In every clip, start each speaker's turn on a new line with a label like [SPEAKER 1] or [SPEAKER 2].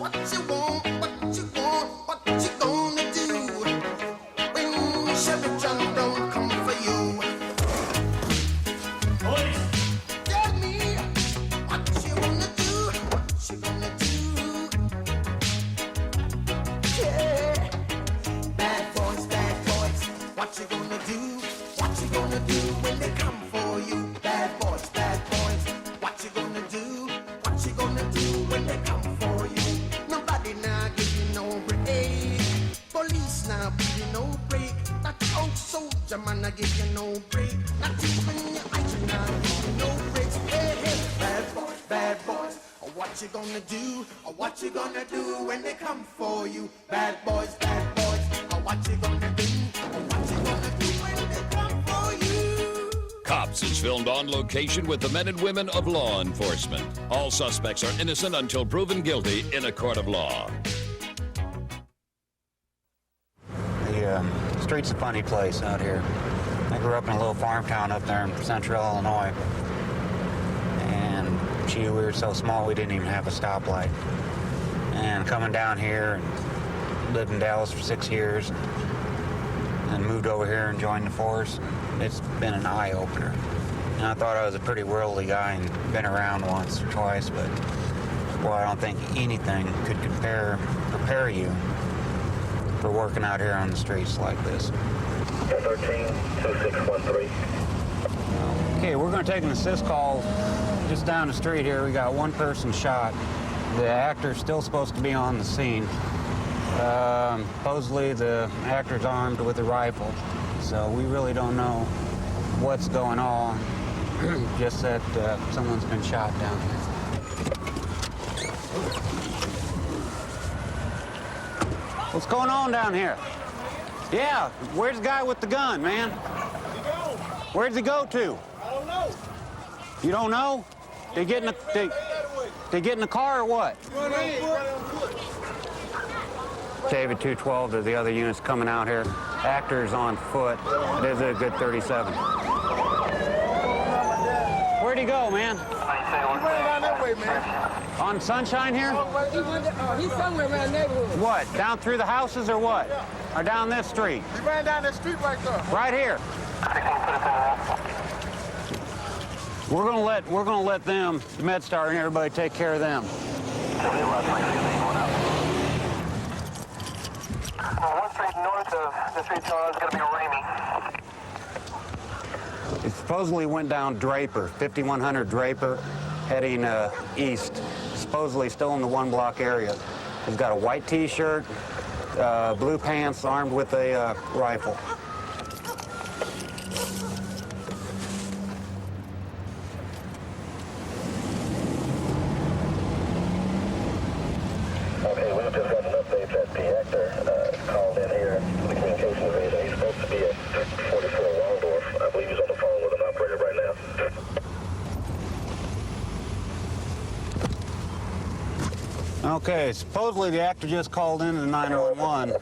[SPEAKER 1] what you want, what you want, what you gonna do when Chevy John don't come for you? Tell me what you gonna do, what you gonna do? Yeah, bad boys, what you gonna do? What you gonna do when they come for you? Bad boys, what you gonna do? What you gonna do when they come for you? Nobody now give you no break. Police now give you no break. That old soldier man now give you no break. Not even your eyes now give you no breaks. Hey, hey, bad boys, what you gonna do? What you gonna do when they come for you? Bad boys, what you gonna do? What you gonna do when they come for you?
[SPEAKER 2] Cops is filmed on location with the men and women of law enforcement. All suspects are innocent until proven guilty in a court of law.
[SPEAKER 3] The street's a funny place out here. I grew up in a little farm town up there in central Illinois. And gee, we were so small we didn't even have a stoplight. And coming down here and lived in Dallas for 6 years and moved over here and joined the force, it's been an eye-opener. And I thought I was a pretty worldly guy and been around once or twice, but boy, I don't think anything could prepare you for working out here on the streets like this.
[SPEAKER 4] 13-2613.
[SPEAKER 3] Okay, we're going to take an assist call just down the street here. We got one person shot. The actor's still supposed to be on the scene. Supposedly the actor's armed with a rifle, so we really don't know what's going on. Just that someone's been shot down here. What's going on down here? Yeah, where's the guy with the gun, man? Where'd he go to?
[SPEAKER 5] I don't know.
[SPEAKER 3] You don't know? They get in the car or what? David 212 to the other units coming out here. Actors on foot. There's a good 37. Where'd he go, man?
[SPEAKER 5] He went around that way, man.
[SPEAKER 3] On Sunshine here?
[SPEAKER 5] He's somewhere around that neighborhood.
[SPEAKER 3] What? Down through the houses or what? Or down this street?
[SPEAKER 5] He ran down that street right there.
[SPEAKER 3] Right here. We're gonna let them, the MedStar and everybody, take care of them.
[SPEAKER 4] One street north of the street is going to be Ramey.
[SPEAKER 3] It supposedly went down Draper, 5100 Draper, heading east. Supposedly still in the 1 block area. He's got a white T-shirt, blue pants, armed with a rifle.
[SPEAKER 4] Okay, we've just got an update that the actor called in here to the communications division. He's supposed to be at 44 Waldorf. I believe he's on the phone with an operator right now.
[SPEAKER 3] Okay, supposedly the actor just called in to 911.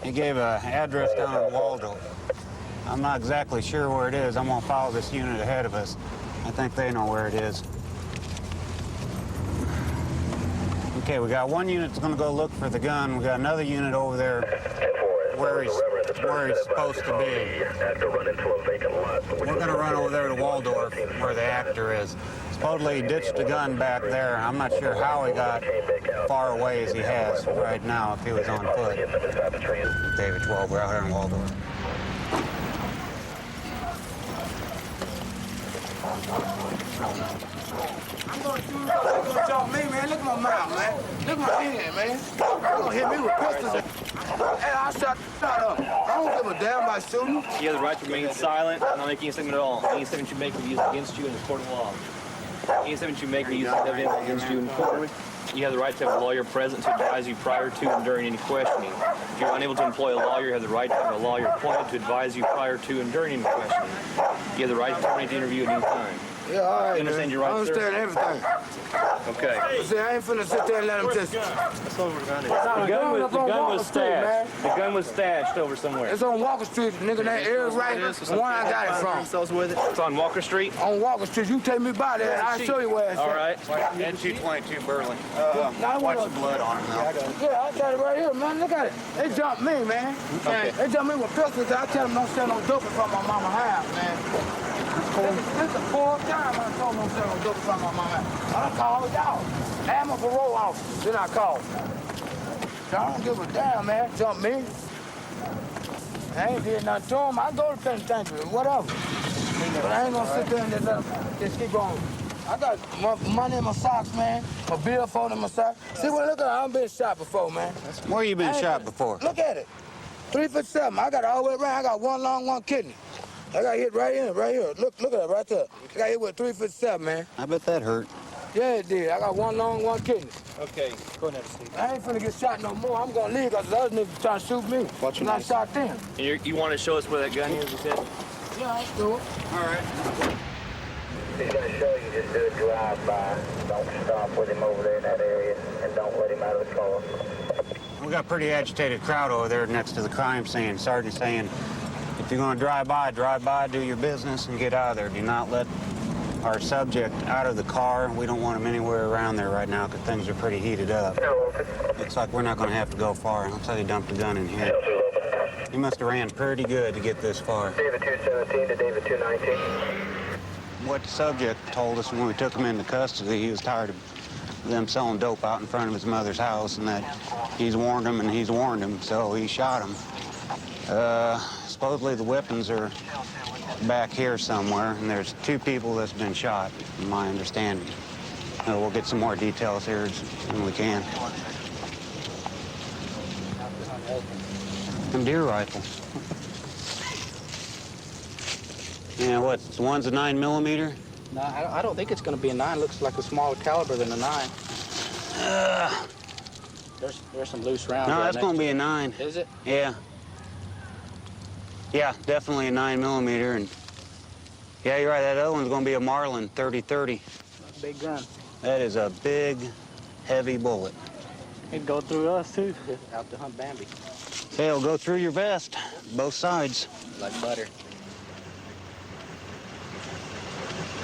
[SPEAKER 3] He gave an address down in Waldorf. I'm not exactly sure where it is. I'm gonna follow this unit ahead of us. I think they know where it is. Okay, we got one unit that's gonna go look for the gun. We got another unit over there where he's supposed to be. We're gonna run over there to Waldorf where the actor is. Supposedly he ditched the gun back there. I'm not sure how he got far away as he has right now if he was on foot. David 12, we're out here in Waldorf.
[SPEAKER 5] I'm gonna jump me, man. Look at my mouth, man. Look at my hand, man. You're gonna hit me with pistols. Hey, I shot up. I don't give a damn about shooting.
[SPEAKER 6] You have the right to remain silent and not make any statement at all. Any statement you make will be used against you in the court of law. Any statement you make will be used against you in court. You have the right to have a lawyer present to advise you prior to and during any questioning. If you're unable to employ a lawyer, you have the right to have a lawyer appointed to advise you prior to and during any questioning. You have the right to terminate the interview at any time.
[SPEAKER 5] Yeah, all right,
[SPEAKER 6] You understand
[SPEAKER 5] man.
[SPEAKER 6] your rights,
[SPEAKER 5] I understand
[SPEAKER 6] sir?
[SPEAKER 5] everything.
[SPEAKER 6] Okay.
[SPEAKER 5] See, I ain't finna sit there and let him just...
[SPEAKER 6] That's what we're gonna do.
[SPEAKER 5] The gun was
[SPEAKER 6] stashed. The gun was stashed over somewhere.
[SPEAKER 5] It's on Walker Street, nigga. That area's right. The one I got it from.
[SPEAKER 6] It's on Walker Street.
[SPEAKER 5] On Walker Street. You take me by there. I'll show you where it's at.
[SPEAKER 6] All right.
[SPEAKER 3] And 222 Burley.
[SPEAKER 5] Now,
[SPEAKER 3] Watch the blood on him now.
[SPEAKER 5] Yeah, I got it right here, man. Look at it. They jumped me, man.
[SPEAKER 6] Okay.
[SPEAKER 5] They jumped me with pistols. I tell them don't sell no dope from my mama house, man. This is the fourth time I told them don't sell no dope from my mama house. I done called y'all. I'm a parole officer. Then I called. So I don't give a damn, man. Jump me. I ain't did nothing to him. I go to penitentiary, whatever. But I ain't gonna sit there and just let him just keep on. I got money in my socks, man. A billfold in my socks. See, well, look at it. I've been shot before, man.
[SPEAKER 3] Where you been shot before?
[SPEAKER 5] Look at it. 3'7". I got it all the way around. I got one lung, one kidney. I got hit right here, right here. Look at it right there. I got hit with 3'7", man.
[SPEAKER 3] I bet that hurt.
[SPEAKER 5] Yeah, it did. I got one lung, one kidney.
[SPEAKER 6] Okay. Go ahead and have a seat.
[SPEAKER 5] I ain't finna get shot no more. I'm gonna leave because the other niggas trying to shoot me.
[SPEAKER 6] Watch your
[SPEAKER 5] and I
[SPEAKER 6] knife.
[SPEAKER 5] shot them.
[SPEAKER 6] You want to show us where that gun is, you said?
[SPEAKER 5] Yeah, I'll do it.
[SPEAKER 3] All right.
[SPEAKER 4] He's going to show you, just do a drive-by. Don't stop with him over there in that area, and don't let him out of the car.
[SPEAKER 3] We got a pretty agitated crowd over there next to the crime scene. Sergeant saying, if you're going to drive by, do your business, and get out of there. Do not let our subject out of the car. We don't want him anywhere around there right now because things are pretty heated up. Looks like we're not going to have to go far. Looks like he dumped a gun in here. He must have ran pretty good to get this far.
[SPEAKER 4] David 217 to David 219.
[SPEAKER 3] What the subject told us when we took him into custody, he was tired of them selling dope out in front of his mother's house, and that he's warned him and he's warned him, so he shot him. Supposedly the weapons are back here somewhere, and there's 2 people that's been shot, in my understanding. We'll get some more details here when we can. Some deer rifles. Yeah, what, one's a 9mm?
[SPEAKER 7] No, I don't think it's going to be a 9. Looks like a smaller caliber than a 9. There's some loose rounds.
[SPEAKER 3] No,
[SPEAKER 7] right
[SPEAKER 3] that's
[SPEAKER 7] next
[SPEAKER 3] going to be a 9.
[SPEAKER 7] Is it?
[SPEAKER 3] Yeah. Yeah, definitely a 9mm, and yeah, you're right, that other one's going to be a Marlin 30-30.
[SPEAKER 7] Big gun.
[SPEAKER 3] That is a big, heavy bullet.
[SPEAKER 7] It'd go through us, too. Out to hunt Bambi.
[SPEAKER 3] Hey, it'll go through your vest, both sides.
[SPEAKER 7] Like butter.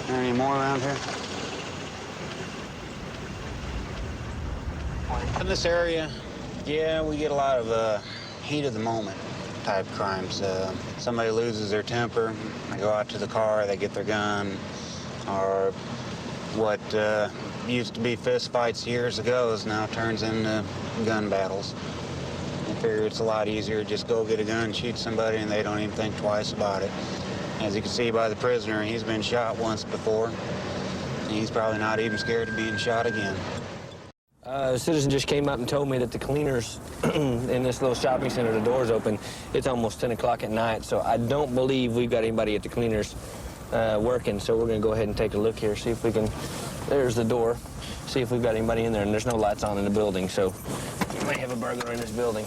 [SPEAKER 3] Are there any more around here? In this area, yeah, we get a lot of heat of the moment type crimes. Somebody loses their temper, they go out to the car, they get their gun, or what used to be fist fights years ago is now turns into gun battles. I figure it's a lot easier to just go get a gun, shoot somebody, and they don't even think twice about it. As you can see by the prisoner, he's been shot once before. He's probably not even scared of being shot again.
[SPEAKER 8] A citizen just came up and told me that the cleaners in this little shopping center, the door's open. It's almost 10 o'clock at night, so I don't believe we've got anybody at the cleaners working. So we're going to go ahead and take a look here, see if we can. There's the door. See if we've got anybody in there, and there's no lights on in the building, so we may have a burglar in this building.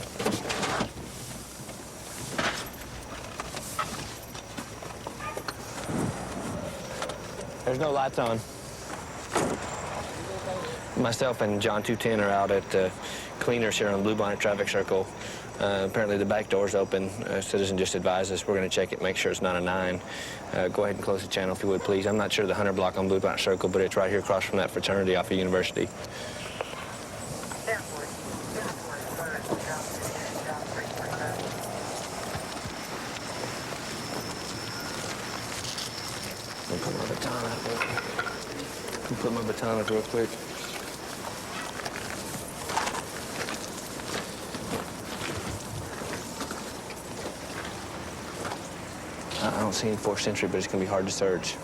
[SPEAKER 8] There's no lights on. Myself and John 210 are out at the cleaners here on Blue Bonnet Traffic Circle. Apparently the back door's open. A citizen just advised us. We're going to check it, make sure it's not a 9. Go ahead and close the channel if you would, please. I'm not sure the 100 block on Blue Bonnet Circle, but it's right here across from that fraternity off of University. Put my baton up real quick. Put my baton up real quick. I don't see any 4th century, but it's going to be hard to search.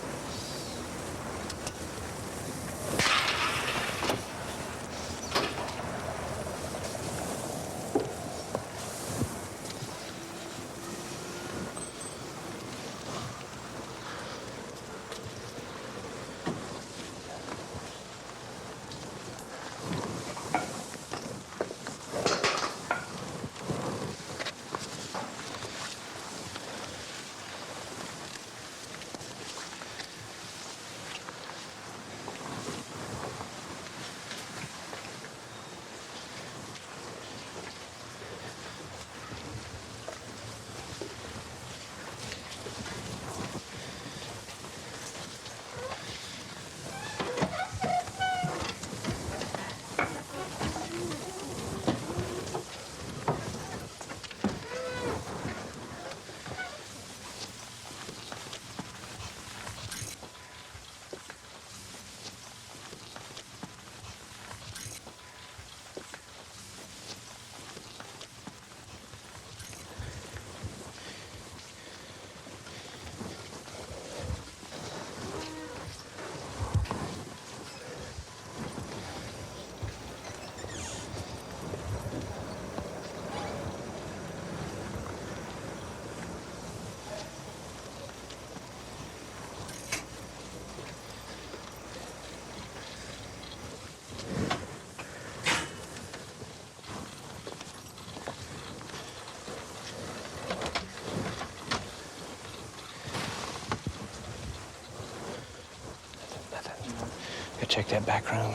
[SPEAKER 8] Go check that back room.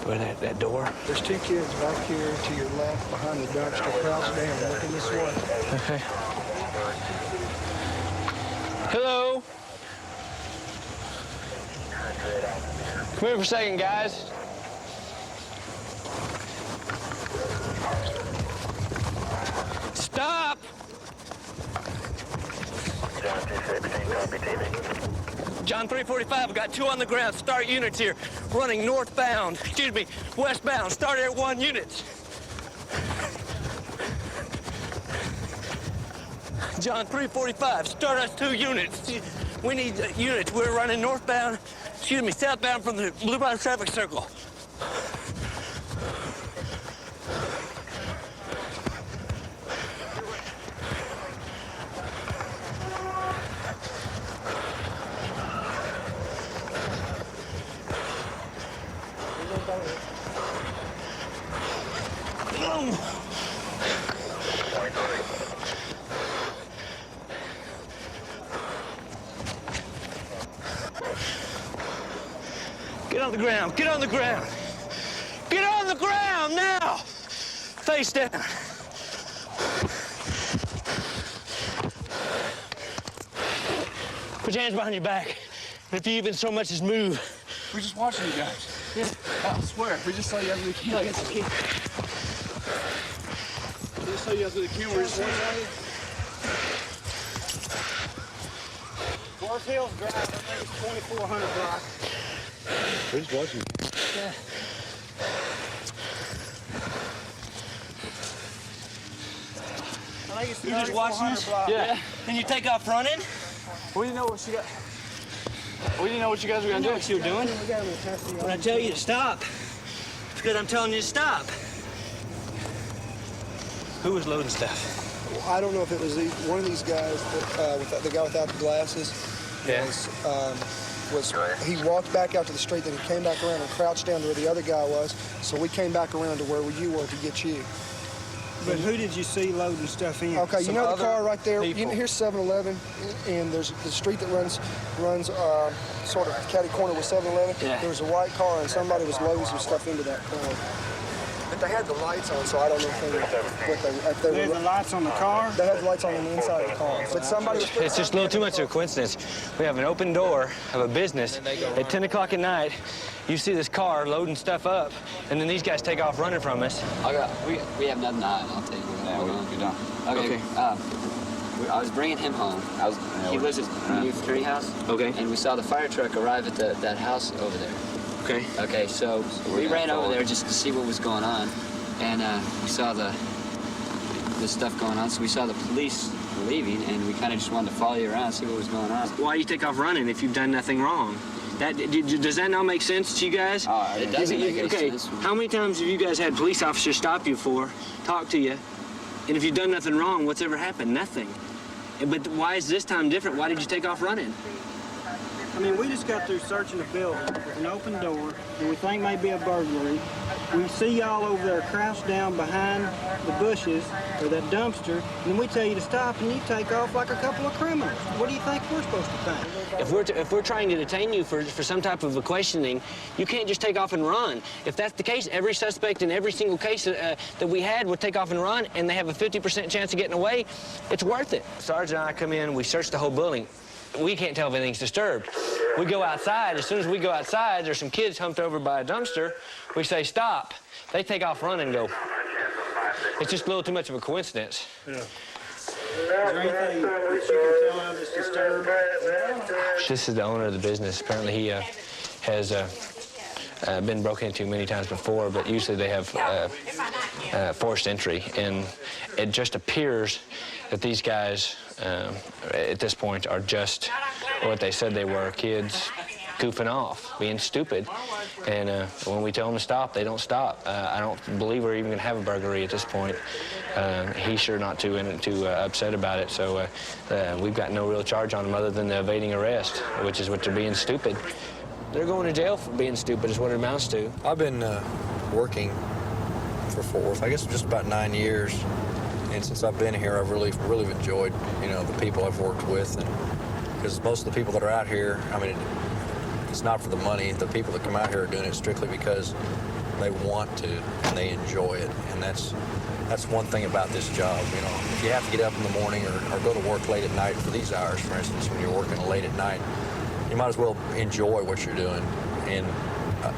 [SPEAKER 8] Where that door?
[SPEAKER 9] There's 2 kids back here to your left behind the dumpster, crouched down, looking this way.
[SPEAKER 8] Okay. Hello? Come here for a second, guys. Stop! John 345, we got 2 on the ground. Start units here. Running northbound, westbound. Start at 1 unit. John 345, start us 2 units. We need units. We're running southbound from the Blue Bottom traffic circle. Get on the ground, get on the ground. Get on the ground now! Face down. Put your hands behind your back. And if you even so much as move.
[SPEAKER 9] We're just watching you guys. Yeah, I swear. We just saw you guys with the camera. We just saw you guys with the camera. We're just watching you. Forest Hills Drive, I think it's 2400 block. We're just watching you. Yeah. I think it's
[SPEAKER 8] You're just watching us?
[SPEAKER 9] block.
[SPEAKER 8] Yeah. Then you take off running?
[SPEAKER 9] We didn't know what you got. We didn't know what you guys were
[SPEAKER 8] I
[SPEAKER 9] gonna
[SPEAKER 8] know
[SPEAKER 9] do.
[SPEAKER 8] what you were doing. When I tell you to stop, it's because I'm telling you to stop. Who was loading stuff?
[SPEAKER 9] I don't know if it was one of these guys, the guy without the glasses.
[SPEAKER 8] Yeah.
[SPEAKER 9] He walked back out to the street, then he came back around and crouched down to where the other guy was. So we came back around to where you were to get you.
[SPEAKER 10] But who did you see loading stuff in?
[SPEAKER 9] Okay, you know the car right there?
[SPEAKER 8] people.
[SPEAKER 9] Here's 7-Eleven, and there's the street that runs sort of catty corner with 7-Eleven.
[SPEAKER 8] Yeah.
[SPEAKER 9] There was a white car, and somebody was loading some stuff into that car. But they had the lights on, so I don't know if they
[SPEAKER 10] They had the lights on the car?
[SPEAKER 9] They had the lights on the inside of the car. But somebody was...
[SPEAKER 8] It's just a little too much of a coincidence. We have an open door of a business at 10 o'clock at night. You see this car loading stuff up, and then these guys take off running from us.
[SPEAKER 11] We have nothing to hide, I'll tell you.
[SPEAKER 3] You're done.
[SPEAKER 11] Okay. I was bringing him home. He lives at New Tree House.
[SPEAKER 8] Okay.
[SPEAKER 11] And we saw the fire truck arrive at that house over there.
[SPEAKER 8] Okay.
[SPEAKER 11] Okay, so we ran over there just to see what was going on, and we saw the stuff going on. So we saw the police leaving, and we kind of just wanted to follow you around, see what was going on.
[SPEAKER 8] Why you take off running if you've done nothing wrong? Does that not make sense to you guys?
[SPEAKER 11] It doesn't make any
[SPEAKER 8] okay.
[SPEAKER 11] sense.
[SPEAKER 8] How many times have you guys had police officers stop you talk to you, and if you've done nothing wrong, what's ever happened? Nothing. But why is this time different? Why did you take off running?
[SPEAKER 10] I mean, we just got through searching a building with an open door that we think may be a burglary. We see y'all over there crouched down behind the bushes or that dumpster, and then we tell you to stop, and you take off like a couple of criminals. What do you think we're supposed to think?
[SPEAKER 8] If we're trying to detain you for some type of a questioning, you can't just take off and run. If that's the case, every suspect in every single case that we had would take off and run, and they have a 50% chance of getting away. It's worth it. Sarge and I come in, we search the whole building. We can't tell if anything's disturbed. We go outside. As soon as we go outside, there's some kids humped over by a dumpster. We say, stop. They take off running and go. It's just a little too much of a coincidence.
[SPEAKER 10] Yeah. Is there anything that you can tell of that's disturbed?
[SPEAKER 8] This is the owner of the business. Apparently he has been broken into many times before, but usually they have forced entry. And it just appears that these guys, at this point, are just what they said they were, kids goofing off, being stupid. And when we tell them to stop, they don't stop. I don't believe we're even going to have a burglary at this point. He's sure not too upset about it, so we've got no real charge on them other than the evading arrest, which is what they're being stupid. They're going to jail for being stupid is what it amounts to.
[SPEAKER 12] I've been working for Fort Worth, I guess just about 9 years. And since I've been here, I've really enjoyed, the people I've worked with. And because most of the people that are out here, I mean, It's not for the money. The people that come out here are doing it strictly because they want to and they enjoy it. And that's one thing about this job. You know, if you have to get up in the morning or go to work late at night for these hours, for instance, when you're working late at night, you might as well enjoy what you're doing. And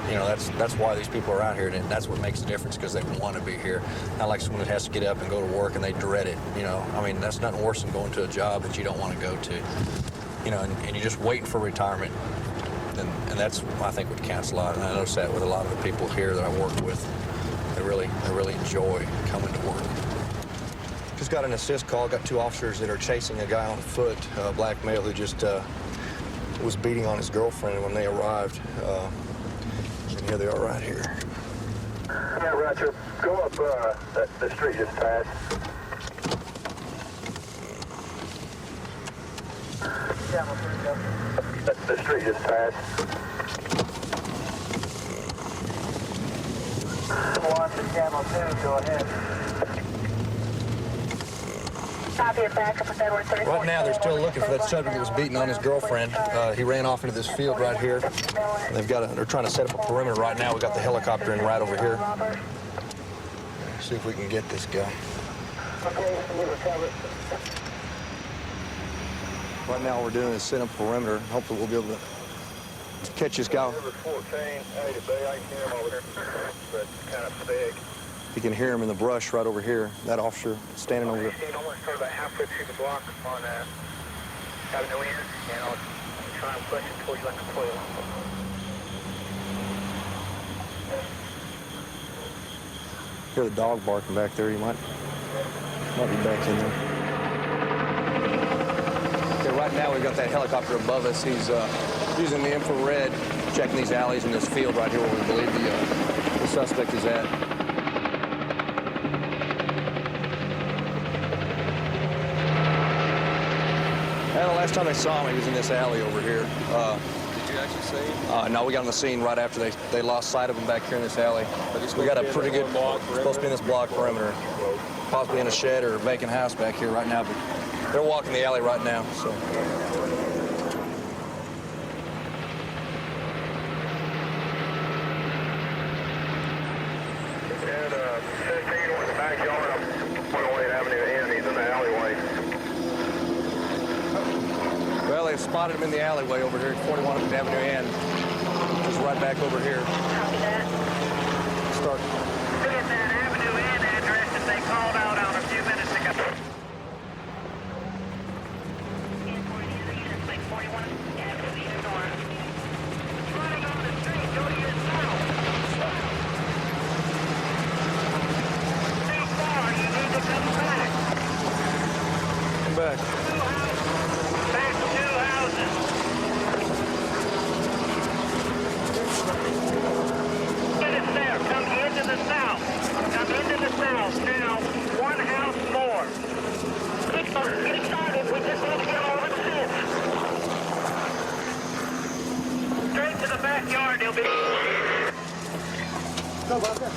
[SPEAKER 12] you know, that's why these people are out here, and that's what makes the difference, because they want to be here. Not like someone that has to get up and go to work and they dread it. You know, I mean, that's nothing worse than going to a job that you don't want to go to. You know, and you're just waiting for retirement. And that's, I think, what counts a lot. And I notice that with a lot of the people here that I work with. They really enjoy coming to work. Just got an assist call. Got 2 officers that are chasing a guy on foot, a black male who just was beating on his girlfriend when they arrived. And here they are right here.
[SPEAKER 4] Yeah, Roger. Go up the street just past. The street just passed. One to Camel 2, go ahead.
[SPEAKER 12] Right now, they're still looking for that subject that was beating on his girlfriend. He ran off into this field right here. And they're trying to set up a perimeter right now. We got the helicopter in right over here. See if we can get this guy. Right now, what we're doing is set up a perimeter. Hopefully, we'll be able to catch this guy.
[SPEAKER 4] Number 14, I can hear him over there, but kind of big.
[SPEAKER 12] You can hear him in the brush right over here. That officer standing over there.
[SPEAKER 4] I want to start about halfway through the block on Avenue N, and I'll try and push it towards you like a coil.
[SPEAKER 12] Hear the dog barking back there. You might be back in there. Okay, right now we've got that helicopter above us. He's using the infrared, checking these alleys in this field right here where we believe the suspect is at. And the last time they saw him, he was in this alley over here.
[SPEAKER 6] Did you actually see him?
[SPEAKER 12] No, we got on the scene right after they lost sight of him back here in this alley. We got a pretty good block. Supposed to be in this block perimeter, possibly in a shed or a vacant house back here right now. But they're walking the alley right now. So.
[SPEAKER 4] And 15 went in the backyard of 108 Avenue N. He's in the alleyway.
[SPEAKER 12] Well, they spotted him in the alleyway over here at 41 Avenue N. Just right back over here.
[SPEAKER 4] Copy that.
[SPEAKER 12] Start.
[SPEAKER 4] Look at that Avenue N address that they called out on a few minutes ago. Running on the street, go to your south. Too far, you need to come back.
[SPEAKER 12] Come back.
[SPEAKER 4] Back 2 houses. Get it there. Come into the south. Come into the south. Now, 1 house more. Get started. We just need to get over the fence. Straight to the backyard. They'll be...
[SPEAKER 5] Go, Buster.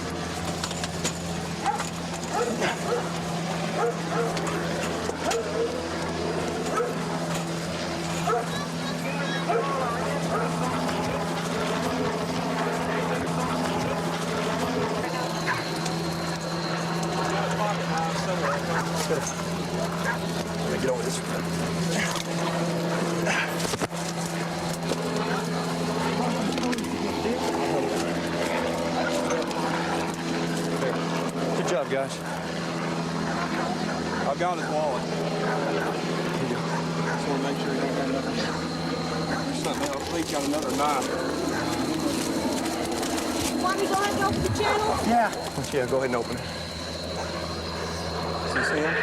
[SPEAKER 12] Let me get over this. Good job, guys.
[SPEAKER 10] I've got his wallet. Just want to make sure he don't have nothing. Something else. He's got another knife.
[SPEAKER 13] Want me to go ahead and open the channel?
[SPEAKER 5] Yeah.
[SPEAKER 12] Yeah, go ahead and open it.
[SPEAKER 10] You see him?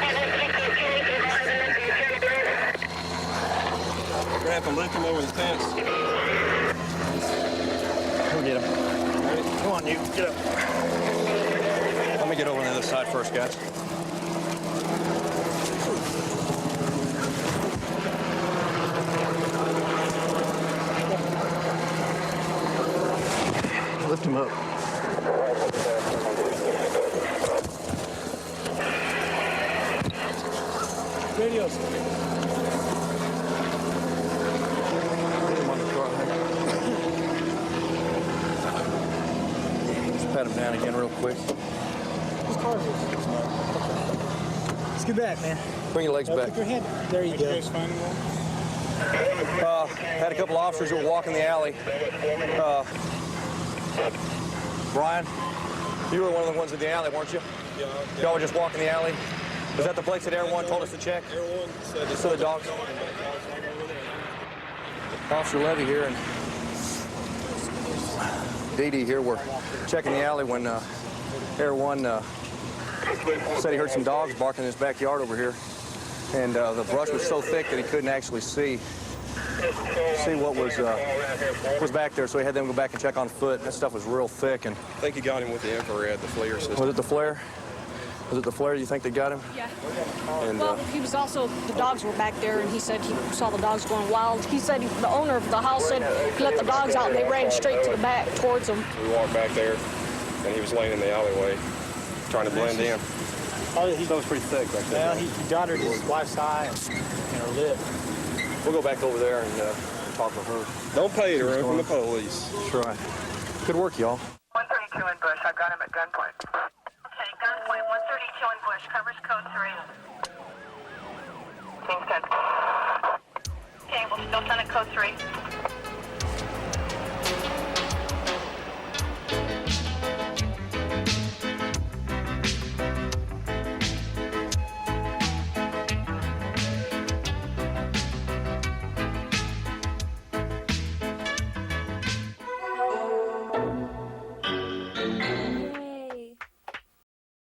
[SPEAKER 10] We're going to have to lift him over the fence.
[SPEAKER 12] Go get him. Come on, you. Get up. Let me get over on the other side first, guys. Lift him up.
[SPEAKER 10] Videos.
[SPEAKER 12] Get him on the car. Pat him down again real quick.
[SPEAKER 10] Let's get back, man.
[SPEAKER 12] Bring your legs back.
[SPEAKER 10] Keep your head. There you go.
[SPEAKER 12] Had a couple officers who were walking the alley. Brian, you were one of the ones in the alley, weren't you?
[SPEAKER 14] Yeah.
[SPEAKER 12] Y'all were just walking the alley? Was that the place that everyone told us to check?
[SPEAKER 14] Everyone said
[SPEAKER 12] So the dogs? Officer Levy here and Dee Dee here were checking the alley when Air One said he heard some dogs barking in his backyard over here. And the brush was so thick that he couldn't actually see what was back there, so he had them go back and check on foot. That stuff was real thick. And
[SPEAKER 14] I think he got him with the infrared, the flare system.
[SPEAKER 12] was it the flare? Was it the flare you think they got him?
[SPEAKER 13] Yeah.
[SPEAKER 12] And,
[SPEAKER 13] Well, he was also, the dogs were back there, and he said he saw the dogs going wild. He said the owner of the house said he let the dogs out, and they ran straight to the back towards him.
[SPEAKER 14] We walked back there, and he was laying in the alleyway, trying to blend in.
[SPEAKER 6] Oh, he was pretty thick right there.
[SPEAKER 10] Well, he dotted his wife's eye and her lip.
[SPEAKER 12] We'll go back over there and talk with her.
[SPEAKER 14] Don't pay to run from the police.
[SPEAKER 12] That's right. Good work, y'all.
[SPEAKER 4] 132 in Bush. I've got him at gunpoint. Okay, gunpoint. 132 in Bush. Covers code 3. King's 10. Okay, we'll still send it code 3.